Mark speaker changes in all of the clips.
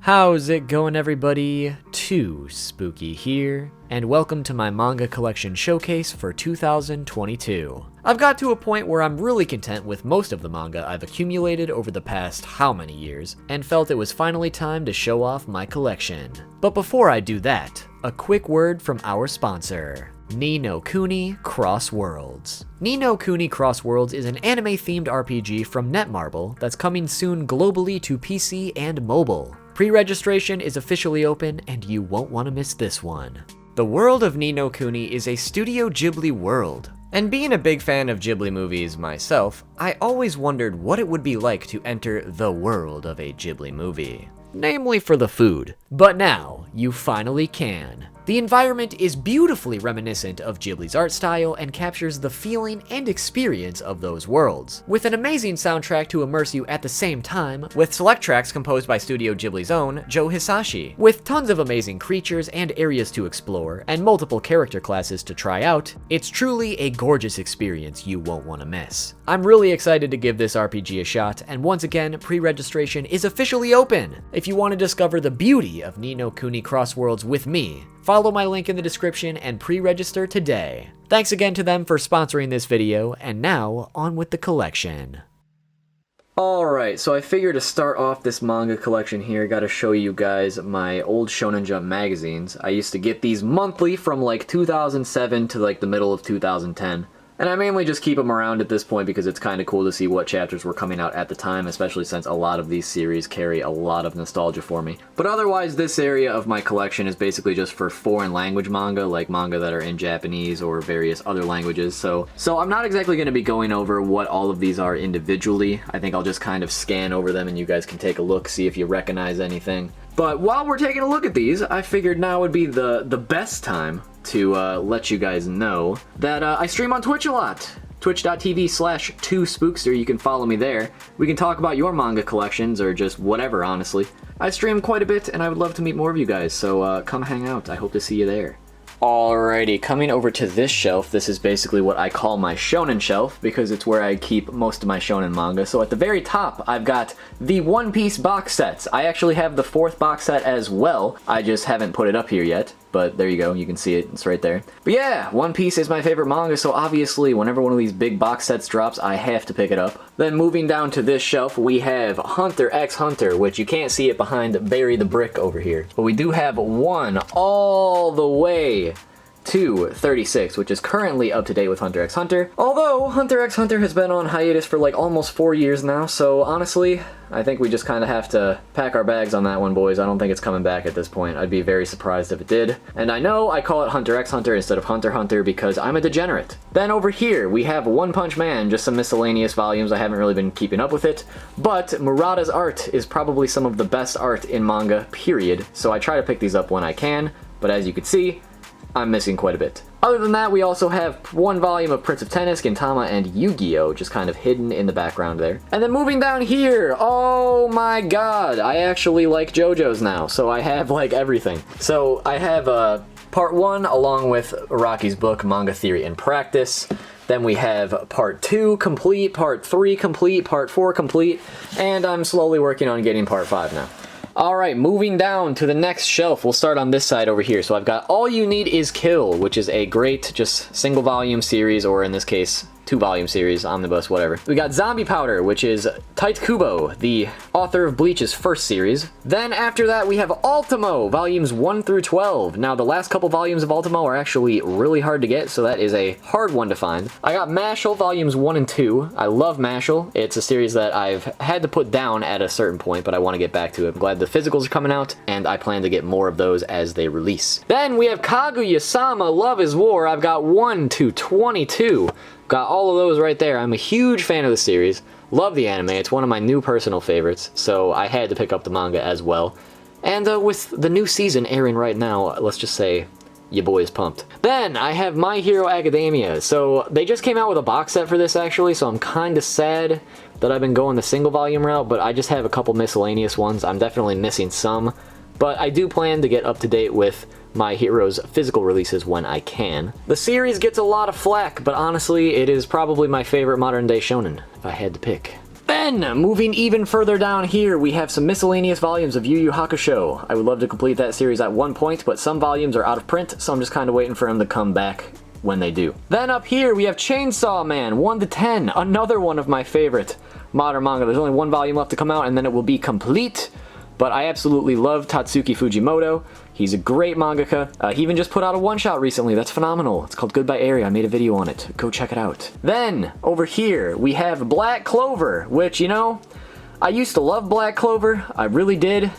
Speaker 1: How's it going, everybody? 2Spooky here, and welcome to my manga collection showcase for 2022. I've got to a point where I'm really content with most of the manga I've accumulated over the past how many years, and felt it was finally time to show off my collection. But before I do that, a quick word from our sponsor. Ni no Kuni Cross Worlds. Ni no Kuni Cross Worlds is an anime-themed RPG from Netmarble that's coming soon globally to PC and mobile. Pre-registration is officially open, and you won't want to miss this one. The world of Ni no Kuni is a Studio Ghibli world. And being a big fan of Ghibli movies myself, I always wondered what it would be like to enter the world of a Ghibli movie. Namely for the food. But now, you finally can. The environment is beautifully reminiscent of Ghibli's art style and captures the feeling and experience of those worlds, with an amazing soundtrack to immerse you at the same time, with select tracks composed by Studio Ghibli's own Joe Hisashi, with tons of amazing creatures and areas to explore, and multiple character classes to try out. It's truly a gorgeous experience you won't want to miss. I'm really excited to give this RPG a shot, and once again, pre-registration is officially open! If you want to discover the beauty of Ni no Kuni Cross Worlds with me, follow my link in the description and pre-register today. Thanks again to them for sponsoring this video, and now, on with the collection. Alright, so I figured to start off this manga collection here, gotta show you guys my old Shonen Jump magazines. I used to get these monthly from like 2007 to like the middle of 2010. And I mainly just keep them around at this point because it's kind of cool to see what chapters were coming out at the time, especially since a lot of these series carry a lot of nostalgia for me. But otherwise, this area of my collection is basically just for foreign language manga, like manga that are in Japanese or various other languages. So I'm not exactly going to be going over what all of these are individually. I think I'll just kind of scan over them and you guys can take a look, see if you recognize anything. But while we're taking a look at these, I figured now would be the best time to let you guys know that I stream on Twitch a lot. Twitch.tv/2Spookster, you can follow me there. We can talk about your manga collections or just whatever, honestly. I stream quite a bit and I would love to meet more of you guys, so come hang out. I hope to see you there. Alrighty, coming over to this shelf, this is basically what I call my shonen shelf because it's where I keep most of my shonen manga. So at the very top, I've got the One Piece box sets. I actually have the 4th box set as well. I just haven't put it up here yet, but there you go, you can see it, it's right there. But yeah, One Piece is my favorite manga, so obviously whenever one of these big box sets drops, I have to pick it up. Then moving down to this shelf, we have Hunter x Hunter, which you can't see it behind Barry the Brick over here. But we do have one all the way to 36, which is currently up to date with Hunter x Hunter. Although, Hunter x Hunter has been on hiatus for like almost 4 years now, so honestly, I think we just kind of have to pack our bags on that one, boys. I don't think it's coming back at this point. I'd be very surprised if it did. And I know I call it Hunter x Hunter instead of Hunter x Hunter because I'm a degenerate. Then over here, we have One Punch Man, just some miscellaneous volumes. I haven't really been keeping up with it. But Murata's art is probably some of the best art in manga, period. So I try to pick these up when I can, but as you can see, I'm missing quite a bit. Other than that, we also have one volume of Prince of Tennis, Gintama, and Yu-Gi-Oh! Just kind of hidden in the background there. And then moving down here, oh my god, I actually like JoJo's now, so I have like everything. So I have part 1 along with Araki's book, Manga Theory and Practice. Then we have part 2 complete, part 3 complete, part 4 complete, and I'm slowly working on getting part 5 now. Alright, moving down to the next shelf, we'll start on this side over here. So I've got All You Need Is Kill, which is a great just single volume series, or in this case, 2-volume series, omnibus, whatever. We got Zombie Powder, which is Tite Kubo, the author of Bleach's first series. Then after that, we have Ultimo, volumes 1 through 12. Now, the last couple volumes of Ultimo are actually really hard to get, so that is a hard one to find. I got Mashal, volumes 1 and 2. I love Mashal. It's a series that I've had to put down at a certain point, but I want to get back to it. I'm glad the physicals are coming out, and I plan to get more of those as they release. Then we have Kaguya-sama, Love is War. I've got 1 to 22. Got all of those right there. I'm a huge fan of the series. Love the anime. It's one of my new personal favorites, so I had to pick up the manga as well. And with the new season airing right now, let's just say your boy is pumped. Then I have My Hero Academia. So they just came out with a box set for this actually, so I'm kind of sad that I've been going the single volume route, but I just have a couple miscellaneous ones. I'm definitely missing some, but I do plan to get up to date with My Hero's physical releases when I can. The series gets a lot of flack, but honestly, it is probably my favorite modern day shonen, if I had to pick. Then, moving even further down here, we have some miscellaneous volumes of Yu Yu Hakusho. I would love to complete that series at one point, but some volumes are out of print, so I'm just kind of waiting for them to come back when they do. Then up here, we have Chainsaw Man 1 to 10, another one of my favorite modern manga. There's only one volume left to come out, and then it will be complete. But I absolutely love Tatsuki Fujimoto. He's a great mangaka. He even just put out a one-shot recently. That's phenomenal. It's called Goodbye Area. I made a video on it. Go check it out. Then, over here, we have Black Clover, which, you know, I used to love Black Clover. I really did.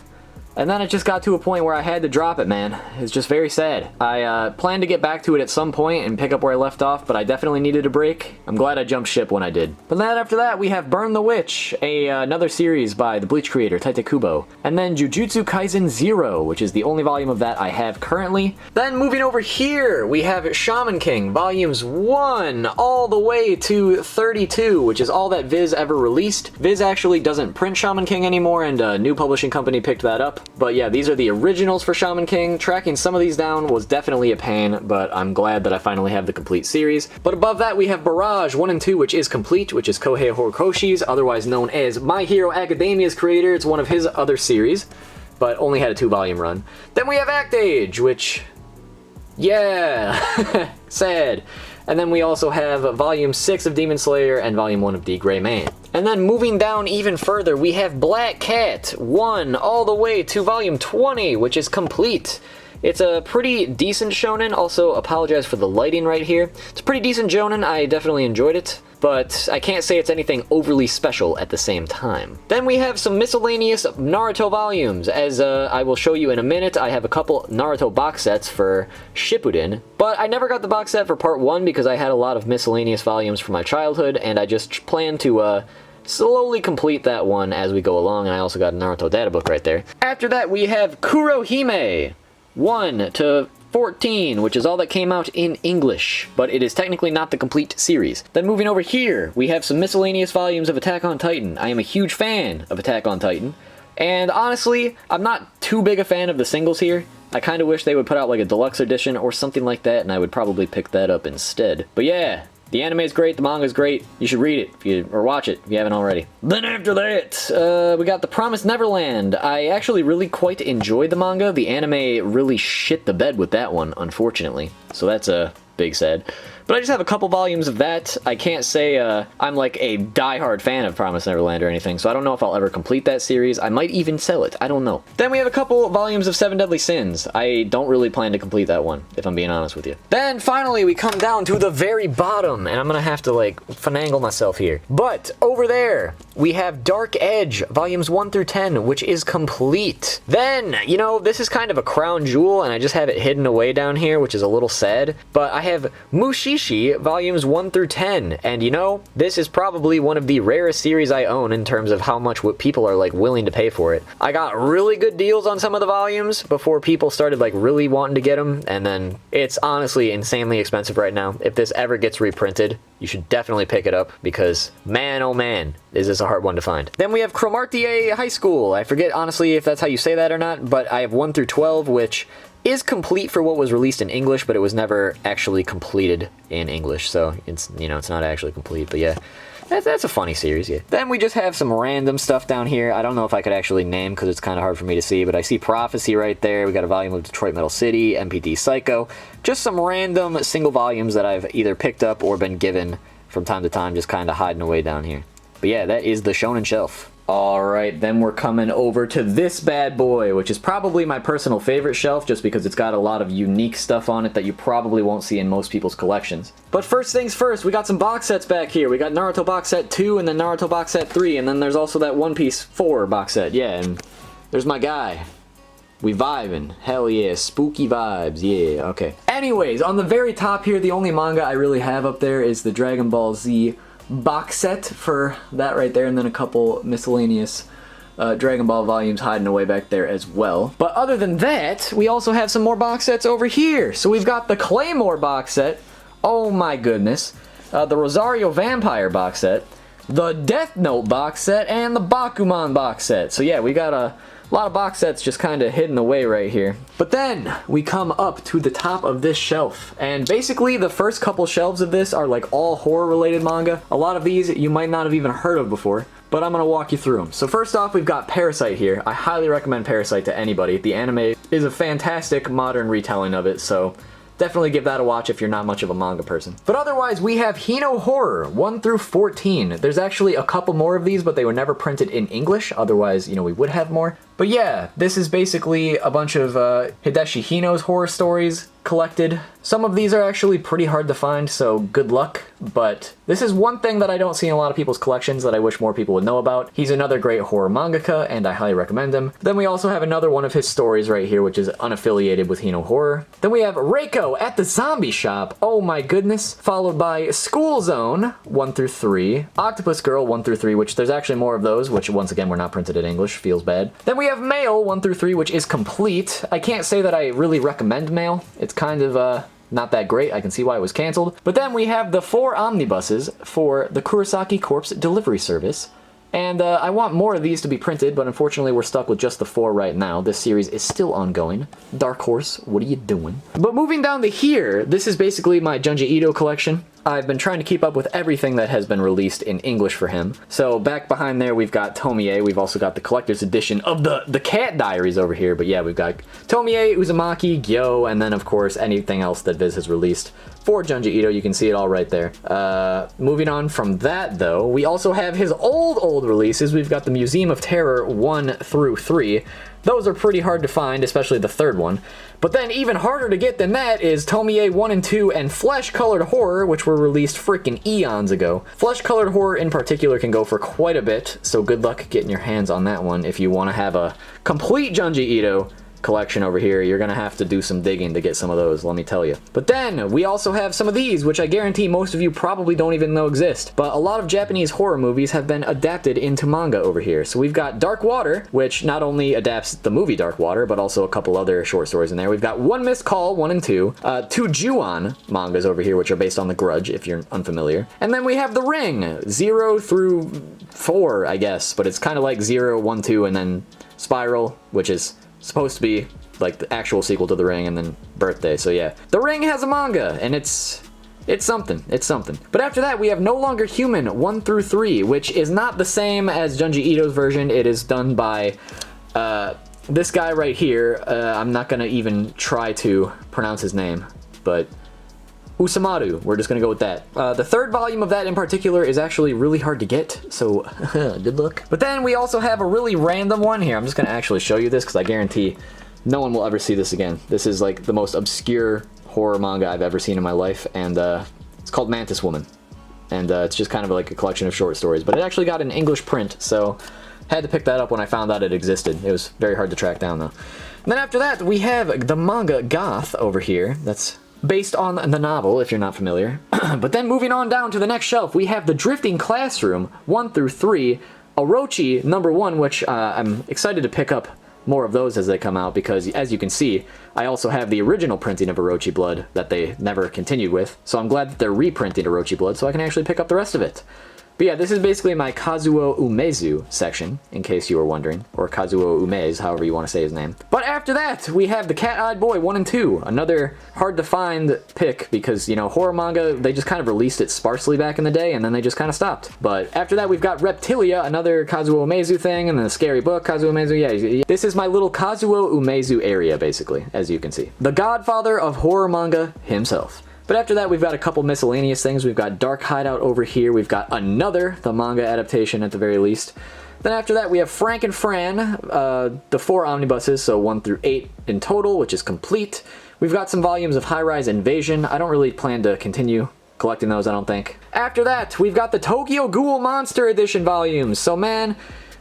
Speaker 1: And then it just got to a point where I had to drop it, man. It's just very sad. I planned to get back to it at some point and pick up where I left off, but I definitely needed a break. I'm glad I jumped ship when I did. But then after that, we have Burn the Witch, another series by the Bleach creator, Tite Kubo. And then Jujutsu Kaisen 0, which is the only volume of that I have currently. Then moving over here, we have Shaman King, volumes 1 all the way to 32, which is all that Viz ever released. Viz actually doesn't print Shaman King anymore, and a new publishing company picked that up. But yeah, these are the originals for Shaman King. Tracking some of these down was definitely a pain, but I'm glad that I finally have the complete series. But above that, we have Barrage 1 and 2, which is complete, which is Kohei Horikoshi's, otherwise known as My Hero Academia's creator. It's one of his other series, but only had a 2-volume run. Then we have Act Age, which, yeah, sad. And then we also have Volume 6 of Demon Slayer and Volume 1 of D. Gray Man. And then moving down even further, we have Black Cat 1 all the way to Volume 20, which is complete. It's a pretty decent shonen. Also, apologize for the lighting right here. It's a pretty decent shonen. I definitely enjoyed it, but I can't say it's anything overly special at the same time. Then we have some miscellaneous Naruto volumes. As I will show you in a minute, I have a couple Naruto box sets for Shippuden, but I never got the box set for part 1 because I had a lot of miscellaneous volumes from my childhood, and I just plan to slowly complete that one as we go along, and I also got a Naruto data book right there. After that, we have Kurohime 1 to 14, which is all that came out in English, but it is technically not the complete series. Then moving over here, we have some miscellaneous volumes of Attack on Titan. I am a huge fan of Attack on Titan, and honestly, I'm not too big a fan of the singles here. I kind of wish they would put out like a deluxe edition or something like that, and I would probably pick that up instead. But yeah, the anime is great, the manga is great. You should read it or watch it if you haven't already. Then after that, we got The Promised Neverland. I actually really quite enjoyed the manga. The anime really shit the bed with that one, unfortunately. So that's a big sad. But I just have a couple volumes of that. I can't say I'm like a die-hard fan of Promised Neverland or anything, so I don't know if I'll ever complete that series. I might even sell it. I don't know. Then we have a couple volumes of Seven Deadly Sins. I don't really plan to complete that one, if I'm being honest with you. Then finally we come down to the very bottom, and I'm gonna have to like finagle myself here. But over there, we have Dark Edge, volumes 1 through 10, which is complete. Then, you know, this is kind of a crown jewel, and I just have it hidden away down here, which is a little sad. But I have Mushishi volumes 1 through 10, and you know, this is probably one of the rarest series I own in terms of how much what people are like willing to pay for it. I got really good deals on some of the volumes before people started like really wanting to get them, and then it's honestly insanely expensive right now. If this ever gets reprinted, you should definitely pick it up because man, oh man, is this a hard one to find. Then we have Cromartie High School. I forget honestly if that's how you say that or not, but I have 1 through 12, which is complete for what was released in English, but it was never actually completed in English, so it's, you know, it's not actually complete, but yeah. That's a funny series, yeah. Then we just have some random stuff down here. I don't know if I could actually name because it's kind of hard for me to see, but I see Prophecy right there. We got a volume of Detroit Metal City, MPD Psycho. Just some random single volumes that I've either picked up or been given from time to time, just kind of hiding away down here. But yeah, that is the Shonen Shelf. Alright, then we're coming over to this bad boy, which is probably my personal favorite shelf just because it's got a lot of unique stuff on it that you probably won't see in most people's collections. But first things first, we got some box sets back here. We got Naruto box set 2 and then Naruto box set 3, and then there's also that One Piece 4 box set. Yeah, and there's my guy. We vibing. Hell yeah, spooky vibes. Yeah, okay. Anyways, on the very top here, the only manga I really have up there is the Dragon Ball Z box set for that right there, and then a couple miscellaneous Dragon Ball volumes hiding away back there as well. But other than that, we also have some more box sets over here. So we've got the Claymore box set. Oh my goodness. The Rosario Vampire box set. The Death Note box set. And the Bakuman box set. So yeah, we got A lot of box sets just kind of hidden away right here. But then we come up to the top of this shelf, and basically the first couple shelves of this are like all horror related manga. A lot of these you might not have even heard of before, but I'm gonna walk you through them. So first off, we've got Parasite here. I highly recommend Parasite to anybody. The anime is a fantastic modern retelling of it, so definitely give that a watch if you're not much of a manga person. But otherwise, we have Hino Horror 1 through 14. There's actually a couple more of these, but they were never printed in English. Otherwise, you know, we would have more. But yeah, this is basically a bunch of Hideshi Hino's horror stories collected. Some of these are actually pretty hard to find, so good luck. But this is one thing that I don't see in a lot of people's collections that I wish more people would know about. He's another great horror mangaka, and I highly recommend him. Then we also have another one of his stories right here, which is unaffiliated with Hino Horror. Then we have Reiko at the Zombie Shop, oh my goodness, followed by School Zone 1 through 3, Octopus Girl 1 through 3, which there's actually more of those, which once again were not printed in English, feels bad. Then we have Mail 1 through 3, which is complete. I can't say that I really recommend Mail. It's kind of not that great. I can see why it was canceled. But then we have the 4 omnibuses for the Kurosaki Corpse delivery service. And I want more of these to be printed, but unfortunately we're stuck with just the 4 right now. This series is still ongoing. Dark Horse, what are you doing? But moving down to here, this is basically my Junji Ito collection. I've been trying to keep up with everything that has been released in English for him. So back behind there, we've got Tomie. We've also got the collector's edition of the Cat Diaries over here. But yeah, we've got Tomie, Uzumaki, Gyo, and then of course anything else that Viz has released for Junji Ito. You can see it all right there. Moving on from that though, we also have his old releases. We've got the Museum of Terror 1 through 3. Those are pretty hard to find, especially the third one. But then even harder to get than that is Tomie 1 and 2 and Flesh Colored Horror, which were released freaking eons ago. Flesh Colored Horror in particular can go for quite a bit, so good luck getting your hands on that one if you want to have a complete Junji Ito collection over here. You're gonna have to do some digging to get some of those, let me tell you. But then we also have some of these, which I guarantee most of you probably don't even know exist, but a lot of Japanese horror movies have been adapted into manga over here. So we've got Dark Water, which not only adapts the movie Dark Water, but also a couple other short stories in there. We've got One Missed Call 1 and 2, 2 Ju-on mangas over here, which are based on The Grudge, if you're unfamiliar. And then we have The Ring, 0 through 4, I guess, but it's kind of like 0, 1, 2, and then Spiral, which is supposed to be like the actual sequel to The Ring, and then Birthday. So yeah, The Ring has a manga, and it's something. But after that, we have No Longer Human 1 through 3, which is not the same as Junji Ito's version. It is done by this guy right here. I'm not gonna even try to pronounce his name, but Usamaru, we're just gonna go with that. The third volume of that in particular is actually really hard to get, so good luck. But then we also have a really random one here. I'm just gonna actually show you this because I guarantee no one will ever see this again. This is like the most obscure horror manga I've ever seen in my life, and it's called Mantis Woman. And it's just kind of like a collection of short stories, but it actually got an English print, so had to pick that up when I found out it existed. It was very hard to track down though. And then after that, we have the manga Goth over here. That's based on the novel, if you're not familiar. But then moving on down to the next shelf, we have The Drifting Classroom 1 through 3, Orochi number 1, which I'm excited to pick up more of those as they come out, because as you can see, I also have the original printing of Orochi Blood that they never continued with, so I'm glad that they're reprinting Orochi Blood so I can actually pick up the rest of it. But yeah, this is basically my Kazuo Umezu section, in case you were wondering. Or Kazuo Umez, however you want to say his name. But after that, we have The Cat-Eyed Boy 1 and 2. Another hard-to-find pick, because, you know, horror manga, they just kind of released it sparsely back in the day, and then they just kind of stopped. But after that, we've got Reptilia, another Kazuo Umezu thing, and then the scary book, Kazuo Umezu. Yeah, this is my little Kazuo Umezu area, basically, as you can see. The godfather of horror manga himself. But after that, we've got a couple miscellaneous things. We've got Dark Hideout over here. We've got another, the manga adaptation at the very least. Then after that, we have Frank and Fran, the 4 omnibuses, so 1 through 8 in total, which is complete. We've got some volumes of High Rise Invasion. I don't really plan to continue collecting those, I don't think. After that, we've got the Tokyo Ghoul Monster Edition volumes. So man,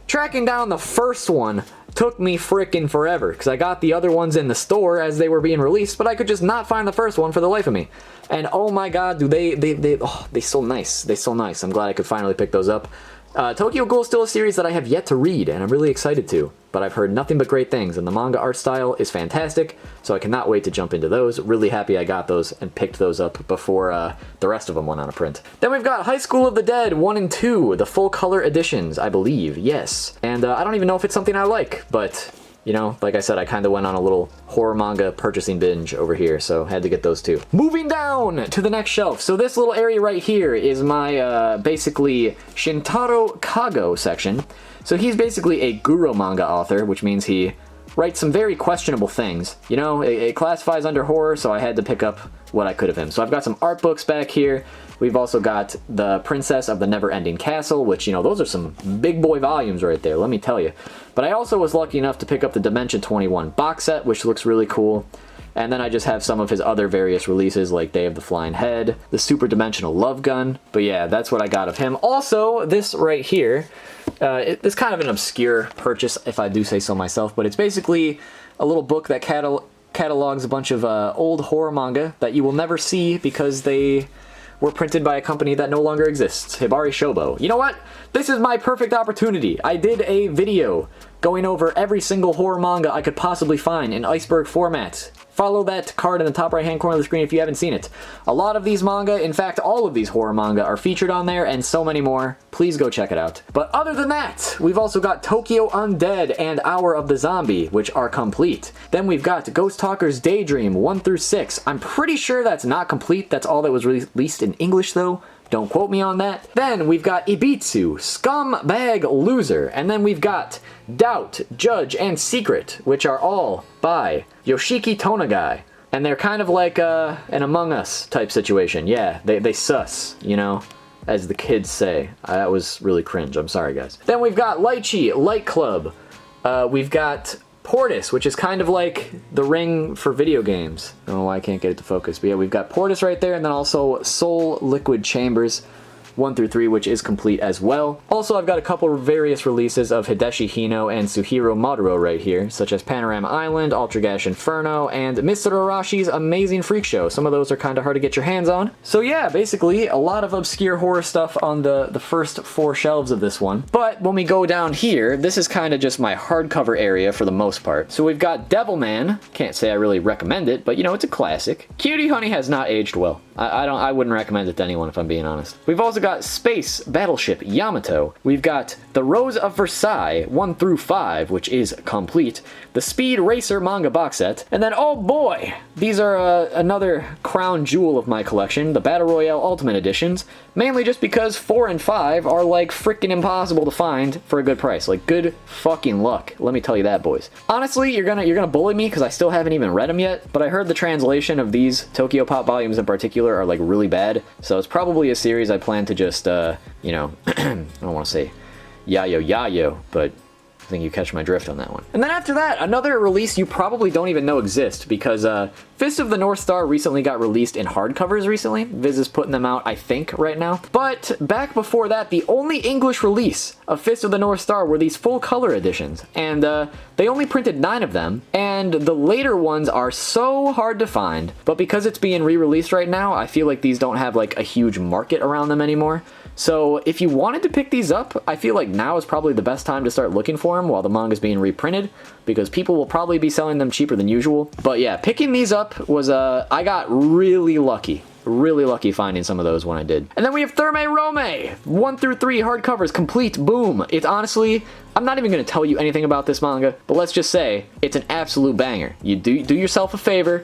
Speaker 1: tracking down the first one took me frickin' forever, because I got the other ones in the store as they were being released, but I could just not find the first one for the life of me. And oh my god, do they so nice. They're so nice. I'm glad I could finally pick those up. Tokyo Ghoul is still a series that I have yet to read, and I'm really excited to. But I've heard nothing but great things, and the manga art style is fantastic, so I cannot wait to jump into those. Really happy I got those and picked those up before the rest of them went on a print. Then we've got High School of the Dead 1 and 2, the full color editions, I believe, yes. And I don't even know if it's something I like, but... you know, like I said, I kind of went on a little horror manga purchasing binge over here, so had to get those too. Moving down to the next shelf. So this little area right here is my, basically, Shintaro Kago section. So he's basically a Guro manga author, which means he writes some very questionable things. You know, it classifies under horror, so I had to pick up what I could of him. So I've got some art books back here. We've also got The Princess of the Never-Ending Castle, which, you know, those are some big boy volumes right there, let me tell you. But I also was lucky enough to pick up the Dimension 21 box set, which looks really cool. And then I just have some of his other various releases, like Day of the Flying Head, the Super Dimensional Love Gun. But yeah, that's what I got of him. Also, this right here, it's kind of an obscure purchase, if I do say so myself, but it's basically a little book that catalogs a bunch of old horror manga that you will never see because they were printed by a company that no longer exists, Hibari Shobo. You know what? This is my perfect opportunity. I did a video going over every single horror manga I could possibly find in iceberg format. Follow that card in the top right hand corner of the screen if you haven't seen it. A lot of these manga, in fact all of these horror manga, are featured on there, and so many more. Please go check it out. But other than that, we've also got Tokyo Undead and Hour of the Zombie, which are complete. Then we've got Ghost Talker's Daydream 1 through 6. I'm pretty sure that's not complete. That's all that was released in English though. Don't quote me on that. Then we've got Ibitsu, Scumbag Loser, and then we've got Doubt, Judge, and Secret, which are all by Yoshiki Tonagai. And they're kind of like an Among Us type situation. Yeah, they sus, you know, as the kids say. That was really cringe, I'm sorry guys. Then we've got Lychee, Light Club. We've got Portis, which is kind of like the Ring for video games. I don't know why I can't get it to focus, but yeah, we've got Portis right there, and then also Soul Liquid Chambers 1 through 3, which is complete as well. Also, I've got a couple of various releases of Hideshi Hino and Suhiro Maduro right here, such as Panorama Island, Ultragash Inferno, and Mr. Arashi's Amazing Freak Show. Some of those are kind of hard to get your hands on. So yeah, basically, a lot of obscure horror stuff on the first 4 shelves of this one. But when we go down here, this is kind of just my hardcover area for the most part. So we've got Devilman. Can't say I really recommend it, but you know, it's a classic. Cutie Honey has not aged well. I wouldn't recommend it to anyone if I'm being honest. We've also got Space Battleship Yamato. We've got The Rose of Versailles 1 through 5, which is complete. The Speed Racer manga box set. And then, oh boy, these are another crown jewel of my collection, the Battle Royale Ultimate Editions. Mainly just because 4 and 5 are like freaking impossible to find for a good price. Like, good fucking luck. Let me tell you that, boys. Honestly, you're gonna bully me because I still haven't even read them yet, but I heard the translation of these Tokyo Pop volumes in particular are like really bad, so it's probably a series I plan to just, you know, I don't want to say yayo, but I think you catch my drift on that one. And then after that, another release you probably don't even know exists, because Fist of the North Star recently got released in hardcovers recently. Viz is putting them out, I think, right now. But back before that, the only English release of Fist of the North Star were these full color editions, and they only printed 9 of them, and the later ones are so hard to find. But because it's being re-released right now, I feel like these don't have like a huge market around them anymore. So if you wanted to pick these up, I feel like now is probably the best time to start looking for them while the manga is being reprinted, because people will probably be selling them cheaper than usual. But yeah, picking these up was, I got really lucky finding some of those when I did. And then we have Thermae Rome, 1 through 3 hardcovers, complete, boom. It's honestly, I'm not even going to tell you anything about this manga, but let's just say it's an absolute banger. You do yourself a favor,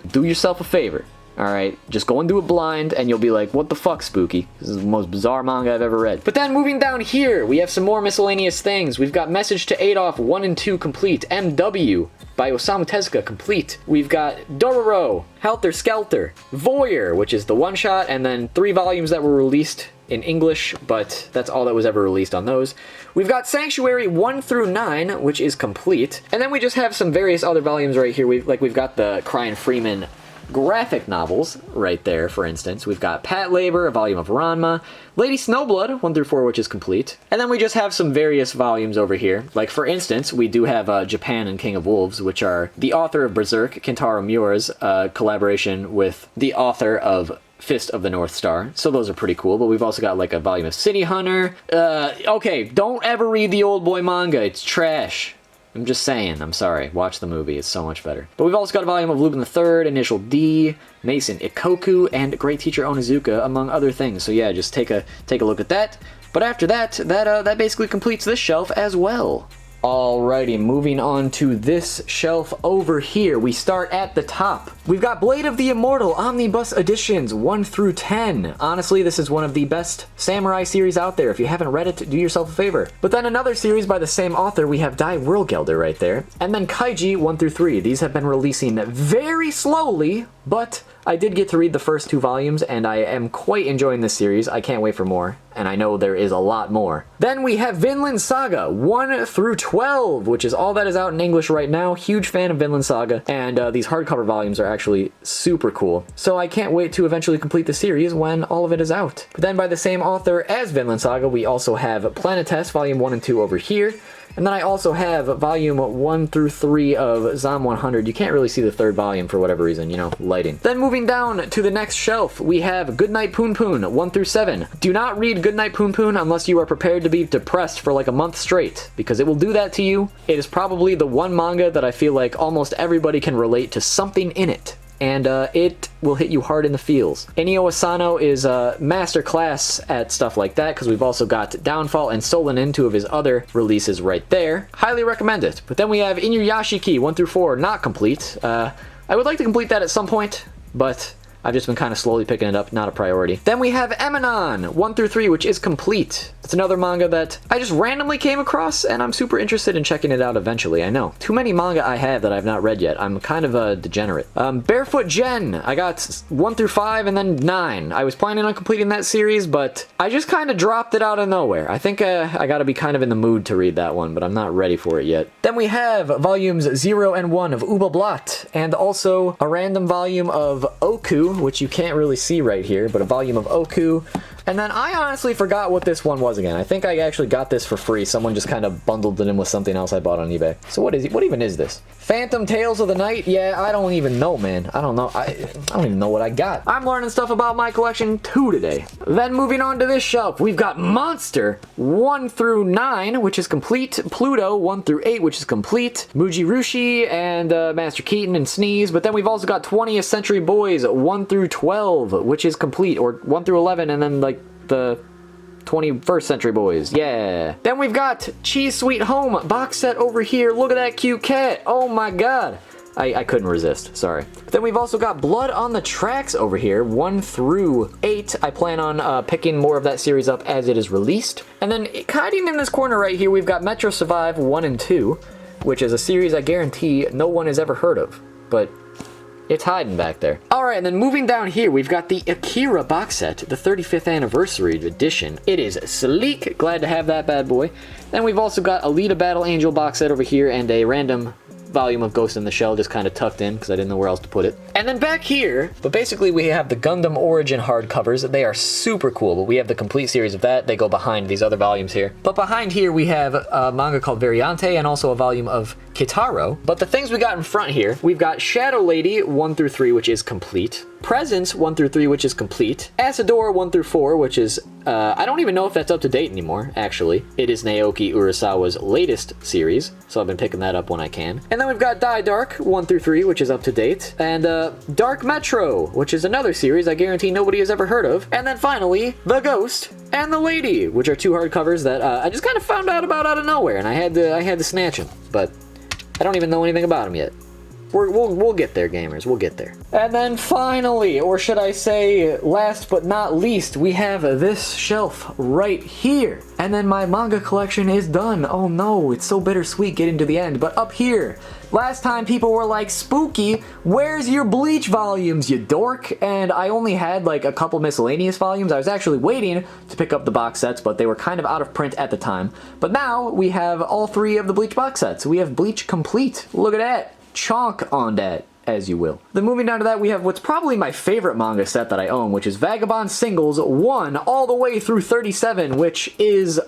Speaker 1: Alright, just go and do it blind, and you'll be like, what the fuck, Spooky? This is the most bizarre manga I've ever read. But then moving down here, we have some more miscellaneous things. We've got Message to Adolf 1 and 2 complete, MW by Osamu Tezuka complete. We've got Dororo, Helter Skelter, Voyeur, which is the one-shot, and then 3 volumes that were released in English, but that's all that was ever released on those. We've got Sanctuary 1 through 9, which is complete. And then we just have some various other volumes right here. We've got the Crying Freeman graphic novels right there, for instance. We've got Pat Labor, a volume of Ranma, Lady Snowblood, 1 through 4, which is complete. And then we just have some various volumes over here. Like, for instance, we do have Japan and King of Wolves, which are the author of Berserk, Kentaro Miura's collaboration with the author of Fist of the North Star. So those are pretty cool. But we've also got like a volume of City Hunter. Okay, don't ever read the Old Boy manga. It's trash. I'm just saying. I'm sorry. Watch the movie. It's so much better. But we've also got a volume of Lupin III, Initial D, Mason Ikoku, and Great Teacher Onizuka, among other things. So yeah, just take a look at that. But after that, that basically completes this shelf as well. Alrighty, moving on to this shelf over here. We start at the top. We've got Blade of the Immortal Omnibus Editions 1 through 10. Honestly, this is one of the best samurai series out there. If you haven't read it, do yourself a favor. But then another series by the same author, we have Die Whirlgelder right there. And then Kaiji 1 through 3. These have been releasing very slowly, but I did get to read the first 2 volumes, and I am quite enjoying this series. I can't wait for more, and I know there is a lot more. Then we have Vinland Saga 1 through 12, which is all that is out in English right now. Huge fan of Vinland Saga, and these hardcover volumes are actually super cool. So I can't wait to eventually complete the series when all of it is out. But then by the same author as Vinland Saga, we also have Planetest Volume 1 and 2 over here. And then I also have volume 1 through 3 of Zom 100. You can't really see the third volume for whatever reason, you know, lighting. Then moving down to the next shelf, we have Goodnight Poon Poon 1 through 7. Do not read Goodnight Poon Poon unless you are prepared to be depressed for like a month straight, because it will do that to you. It is probably the one manga that I feel like almost everybody can relate to something in it. And it will hit you hard in the feels. Inio Asano is a master class at stuff like that, because we've also got Downfall and Solenin, 2 of his other releases right there. Highly recommend it. But then we have Inuyashiki 1 through 4, not complete. I would like to complete that at some point, but I've just been kind of slowly picking it up, not a priority. Then we have Eminon 1 through 3, which is complete. It's another manga that I just randomly came across, and I'm super interested in checking it out eventually. I know. Too many manga I have that I've not read yet. I'm kind of a degenerate. Barefoot Gen. I got 1 through 5 and then 9. I was planning on completing that series, but I just kind of dropped it out of nowhere. I think I gotta be kind of in the mood to read that one, but I'm not ready for it yet. Then we have volumes 0 and 1 of Uba Blatt, and also a random volume of Oku, which you can't really see right here, but a volume of Oku. And then I honestly forgot what this one was again. I think I actually got this for free. Someone just kind of bundled it in with something else I bought on eBay. So what even is this? Phantom Tales of the Night? Yeah, I don't even know, man. I don't know. I don't even know what I got. I'm learning stuff about my collection too today. Then moving on to this shelf, we've got Monster 1 through 9, which is complete. Pluto 1 through 8, which is complete. Mujirushi and Master Keaton and Sneeze. But then we've also got 20th Century Boys 1 through 12, which is complete. Or 1 through 11, and then like the 21st Century Boys. Yeah. Then we've got Cheese Sweet Home box set over here. Look at that cute cat. Oh my god. I couldn't resist. Sorry. But then we've also got Blood on the Tracks over here, 1 through 8. I plan on picking more of that series up as it is released. And then hiding in this corner right here, we've got Metro Survive 1 and 2, which is a series I guarantee no one has ever heard of. But it's hiding back there. Alright, and then moving down here, we've got the Akira box set, the 35th anniversary edition. It is sleek. Glad to have that bad boy. Then we've also got Alita Battle Angel box set over here, and a random volume of Ghost in the Shell just kind of tucked in because I didn't know where else to put it. And then back here, but basically we have the Gundam Origin hardcovers. They are super cool, but we have the complete series of that. They go behind these other volumes here. But behind here we have a manga called Variante and also a volume of Kitaro. But the things we got in front here, we've got Shadow Lady 1 through 3, which is complete. Presence 1 through 3, which is complete. Asador 1 through 4, which is, I don't even know if that's up to date anymore, actually. It is Naoki Urasawa's latest series, so I've been picking that up when I can. And then we've got Die Dark 1 through 3, which is up to date. And Dark Metro, which is another series I guarantee nobody has ever heard of. And then finally, The Ghost and The Lady, which are 2 hardcovers that I just kind of found out about out of nowhere, and I had to snatch them. But I don't even know anything about them yet. We'll get there, gamers. We'll get there. And then finally, or should I say last but not least, we have this shelf right here. And then my manga collection is done. Oh no, it's so bittersweet getting to the end. But up here, last time people were like, Spooky, where's your Bleach volumes, you dork? And I only had like a couple miscellaneous volumes. I was actually waiting to pick up the box sets, but they were kind of out of print at the time. But now we have all 3 of the Bleach box sets. We have Bleach complete. Look at that. Chonk on that, as you will. Then moving down to that, we have what's probably my favorite manga set that I own, which is Vagabond Singles 1 all the way through 37, which is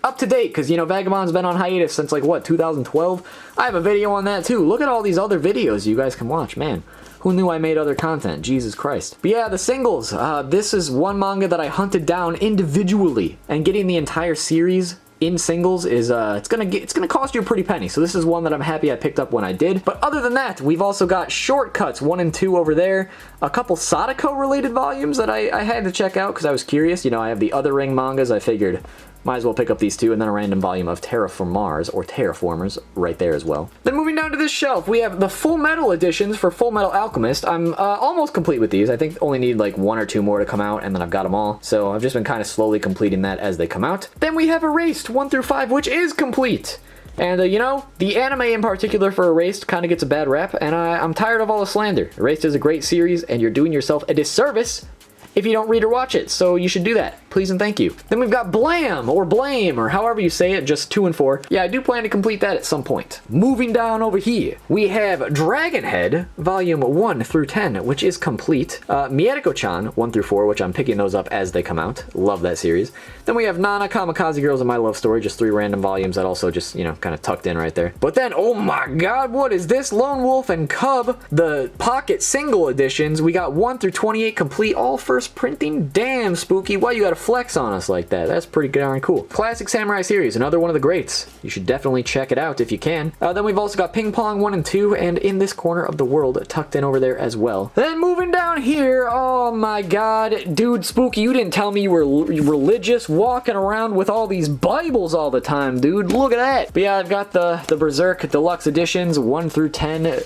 Speaker 1: up to date, because, you know, Vagabond's been on hiatus since, like, what, 2012? I have a video on that, too. Look at all these other videos you guys can watch, man. Who knew I made other content? Jesus Christ. But yeah, the singles. This is one manga that I hunted down individually, and getting the entire series in singles is it's gonna cost you a pretty penny. So this is one that I'm happy I picked up when I did. But other than that, we've also got Shortcuts 1 and 2 over there, a couple Sadako related volumes that I had to check out because I was curious. You know, I have the Other Ring mangas. I figured might as well pick up these two, and then a random volume of Terraform Mars, or Terraformers, right there as well. Then moving down to this shelf, we have the Full Metal editions for Full Metal Alchemist. I'm almost complete with these. I think only need like 1 or 2 more to come out, and then I've got them all. So I've just been kind of slowly completing that as they come out. Then we have Erased 1 through 5, which is complete. And, you know, the anime in particular for Erased kind of gets a bad rap, and I'm tired of all the slander. Erased is a great series, and you're doing yourself a disservice if you don't read or watch it, so you should do that. Please and thank you. Then we've got Blam, or Blame, or however you say it, just 2 and 4. Yeah, I do plan to complete that at some point. Moving down over here, we have Dragonhead, volume 1 through 10, which is complete. Mieruko-chan, 1 through 4, which I'm picking those up as they come out. Love that series. Then we have Nana, Kamikaze Girls, and My Love Story, just 3 random volumes that also just, you know, kind of tucked in right there. But then, oh my god, what is this? Lone Wolf and Cub, the pocket single editions. We got 1 through 28 complete, all first printing. Damn, Spooky, why you gotta flex on us like that? That's pretty darn cool. Classic Samurai series, another one of the greats. You should definitely check it out if you can. Then we've also got Ping Pong 1 and 2, and In This Corner of the World tucked in over there as well. Then moving down here, oh my god, dude, Spooky, you didn't tell me you were religious, walking around with all these Bibles all the time, dude. Look at that. But yeah, I've got the Berserk Deluxe editions 1 through 10.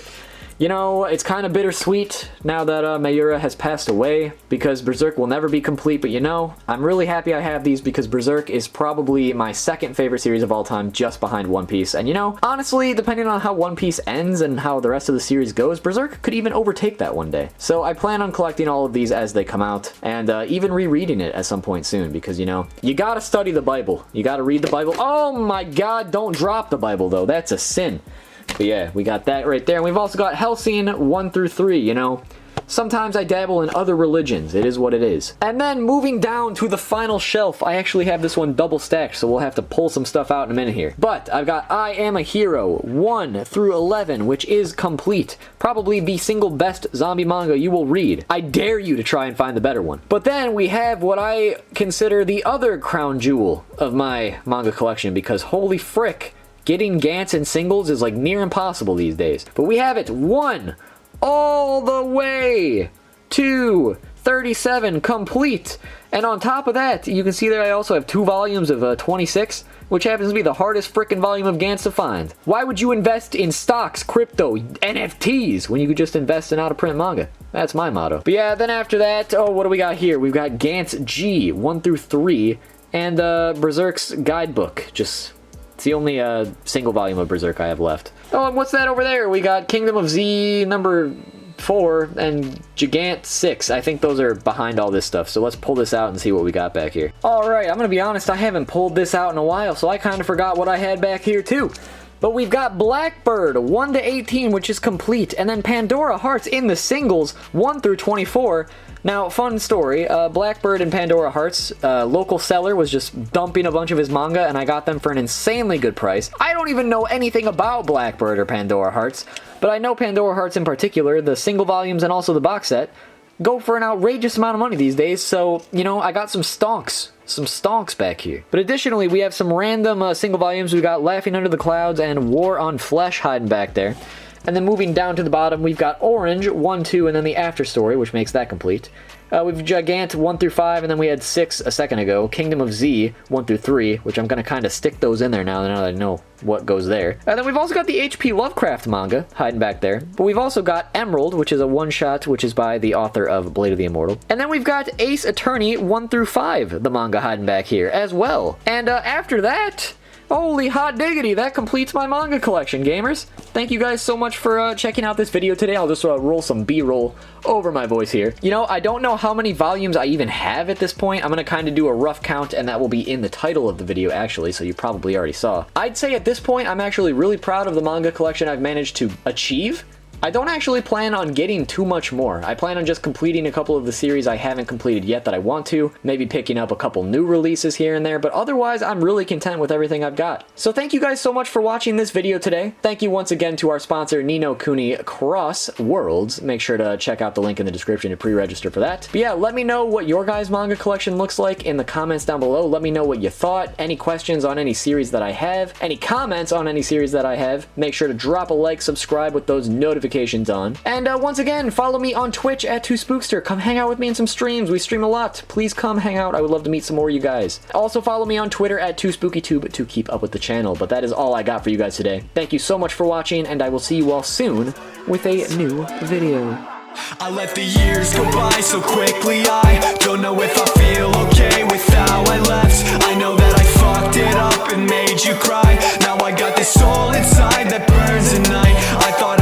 Speaker 1: You know, it's kind of bittersweet now that Mayura has passed away, because Berserk will never be complete, but you know, I'm really happy I have these because Berserk is probably my second favorite series of all time, just behind One Piece. And you know, honestly, depending on how One Piece ends and how the rest of the series goes, Berserk could even overtake that one day. So I plan on collecting all of these as they come out, and even rereading it at some point soon, because you know, you gotta study the Bible. You gotta read the Bible. Oh my god, don't drop the Bible though, that's a sin. But yeah, we got that right there. And we've also got Hellsing 1 through 3, you know. Sometimes I dabble in other religions. It is what it is. And then moving down to the final shelf, I actually have this one double stacked, so we'll have to pull some stuff out in a minute here. But I've got I Am a Hero 1 through 11, which is complete. Probably the single best zombie manga you will read. I dare you to try and find the better one. But then we have what I consider the other crown jewel of my manga collection, because holy frick, getting Gantz in singles is like near impossible these days. But we have it 1 all the way to 37 complete. And on top of that, you can see there I also have 2 volumes of 26, which happens to be the hardest frickin' volume of Gantz to find. Why would you invest in stocks, crypto, NFTs, when you could just invest in out-of-print manga? That's my motto. But yeah, then after that, oh, what do we got here? We've got Gantz G 1 through 3, and Berserk's guidebook. It's the only single volume of Berserk I have left. Oh, and what's that over there? We got Kingdom of Z number 4 and Gigant 6. I think those are behind all this stuff, so let's pull this out and see what we got back here. Alright, I'm gonna be honest, I haven't pulled this out in a while, so I kind of forgot what I had back here too. But we've got Blackbird 1 to 18, which is complete, and then Pandora Hearts in the singles 1 through 24. Now, fun story, Blackbird and Pandora Hearts, local seller was just dumping a bunch of his manga, and I got them for an insanely good price. I don't even know anything about Blackbird or Pandora Hearts, but I know Pandora Hearts in particular, the single volumes and also the box set, go for an outrageous amount of money these days, so, you know, I got some stonks back here. But additionally, we have some random single volumes. We got Laughing Under the Clouds and War on Flesh hiding back there. And then moving down to the bottom, we've got Orange 1, 2, and then the After Story, which makes that complete. We've Gigant 1 through 5, and then we had 6 a second ago. Kingdom of Z 1 through 3, which I'm going to kind of stick those in there now that I know what goes there. And then we've also got the H.P. Lovecraft manga hiding back there. But we've also got Emerald, which is a one-shot, which is by the author of Blade of the Immortal. And then we've got Ace Attorney 1 through 5, the manga hiding back here as well. And after that, holy hot diggity, that completes my manga collection, gamers. Thank you guys so much for checking out this video today. I'll just roll some B-roll over my voice here. You know, I don't know how many volumes I even have at this point. I'm going to kind of do a rough count, and that will be in the title of the video, actually, so you probably already saw. I'd say at this point, I'm actually really proud of the manga collection I've managed to achieve. I don't actually plan on getting too much more. I plan on just completing a couple of the series I haven't completed yet that I want to, maybe picking up a couple new releases here and there, but otherwise I'm really content with everything I've got. So thank you guys so much for watching this video today. Thank you once again to our sponsor Ni no Kuni Cross Worlds. Make sure to check out the link in the description to pre-register for that. But yeah, let me know what your guys' manga collection looks like in the comments down below. Let me know what you thought, any questions on any series that I have, any comments on any series that I have. Make sure to drop a like, subscribe with those notifications on. And once again, follow me on Twitch at 2Spookster. Come hang out with me in some streams. We stream a lot. Please come hang out. I would love to meet some more of you guys. Also follow me on Twitter at 2SpookyTube to keep up with the channel. But that is all I got for you guys today. Thank you so much for watching, and I will see you all soon with a new video.
Speaker 2: I let the years go by so quickly. I don't know if I feel okay with how I left. I know that I fucked it up and made you cry. Now I got this soul inside that burns at night. I thought